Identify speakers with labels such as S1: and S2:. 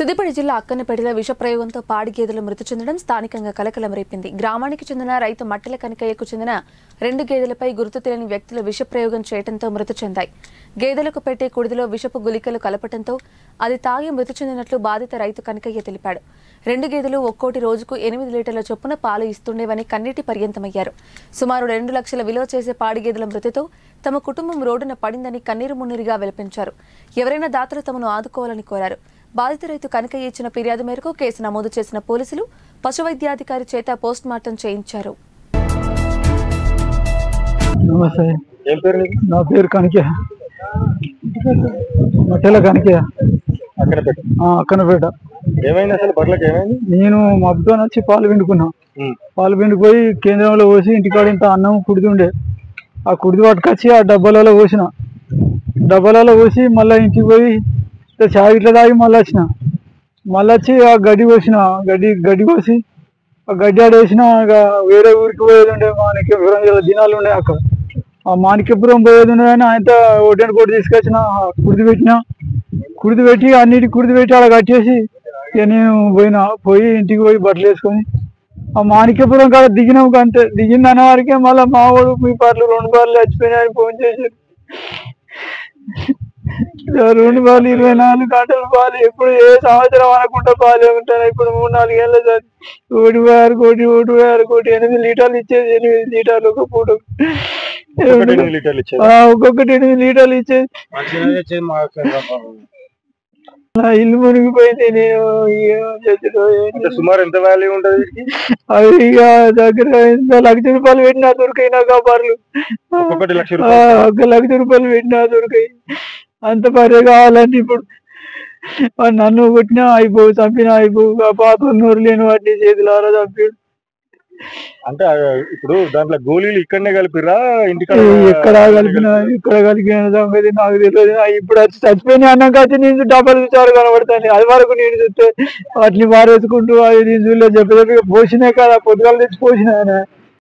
S1: సిద్దిపేట జిల్లా అక్కన్నపేటలో విష ప్రయోగంతో పాడి గేదెలు మృతి చెందడం స్థానికంగా కలకలం రేపింది. గ్రామానికి చెందిన రైతు మట్టెల కనకయ్యకు చెందిన 2 గేదెలపై గుర్తు తెలియని వ్యక్తులు విష ప్రయోగం చేయడంతో మృతి చెందాయి. గేదెలకు పెట్టే కుడిదిలో విషపు గుళికలు కలపడంతో అది తాగి మృతి చెందినట్లు బాధిత రైతు కనకయ్య తెలిపాడు. 2 గేదెలు ఒక్కోటి రోజుకు 8 లీటర్ల చొప్పున పాలు ఇస్తుండేవని కన్నీటి పర్యంతమయ్యారు. సుమారు 2 లక్షల విలువ చేసే పాడి గేదెల మృతితో తమ కుటుంబం రోడ్డున పడిందని కన్నీరు మున్నీరుగా విలపించారు. ఎవరైనా దాతలు తమను ఆదుకోవాలని కోరారు. బాధిత రైతు కనకయ్య ఇచ్చిన ఫిర్యాదు మేరకు కేసు నమోదు చేసిన పోలీసులు పశువైద్యాధికారి చేత పోస్ట్ మార్టం చేయించారు.
S2: నా పేరు కనకయ్య, మట్టెల కనకయ్య, అక్కనపేట.
S3: ఏమైంది అసలు బర్రెలకు ఏమైంది?
S2: నేను మబ్బుతో వచ్చి పాలు పిండుకున్నా. పాలు పిండిపోయి కేంద్రంలో పోసి ఇంటికాడ ఇంత అన్నం కుడిది ఆ కుడిది పట్టుకొచ్చి ఆ డబ్బాలలో పోసి మళ్ళీ ఇంటికి పోయి చాయ్ ఇట్లా తాగి మళ్ళీ వచ్చి ఆ గడ్డి పోసిన గడ్డి పోసి ఆ గడ్డి ఆడేసిన. వేరే ఊరికి పోయేది ఉండే, మాణిక్యపురం దినాలు ఉండే. అక్కడ ఆ మాణిక్యపురం పోయేది ఉండే కానీ ఆయనతో ఒకటి కోటి తీసుకొచ్చిన. కుడిది పెట్టి అన్నిటికి కుడిది పెట్టి అలా కట్టేసి ఇక నేను పోయి ఇంటికి పోయి బట్టలు వేసుకొని ఆ మాణిక్యపురం కాడ దిగినాం. అంతే, దిగిందన్న వారికే మళ్ళీ మా వాడు మీ పాటలు 2 బార్లు చచ్చిపోయినాయని ఫోన్ చేశారు. 2 బార్లు 24 గంటలు పాలు, ఎప్పుడు ఏ సంవత్సరం అనకుండా పాలు ఉంటాను. ఇప్పుడు 3-4 ఏళ్ళ సార్ 1,6 కోటి 8 లీటర్లు ఇచ్చేది. 8 లీటర్లు ఒక పూట, ఒక్కొక్కటి 8 లీటర్లు ఇచ్చేది. ఇల్లు మునిగిపోయింది. నేను
S3: సుమారు ఎంత వాల్యూ ఉంటుంది?
S2: అవి ఇక దగ్గర ₹1,00,000 పెట్టినా దొరికాయి నాకు. ఆ బర్రెలు ₹1,00,000 పెట్టినా దొరికాయి. అంత బర్రె కావాలంటే ఇప్పుడు నన్ను కొట్టినా అయిపోవు, చంపినా అయిపోవు. ఆ పాప నోరు లేని వాటిని చేతులారా చంపాడు.
S3: అంటే ఇప్పుడు దాంట్లో గోళీలు ఇక్కడనే కలిపిరా ఇంటికాడ?
S2: ఇక్కడ కలిపిన సంగతి నాకు తెలియదు. ఇప్పుడు వచ్చి చచ్చిపోయినా అన్నాక వచ్చి నేను డబ్బులు చూసారు కనబడతాను. అది వరకు నేను చూస్తే వాటిని పారేసుకుంటూ అది నేను చూడలేదు. చెప్పి పోసినా కదా, పొద్దుగాలు తెచ్చి పోసిన.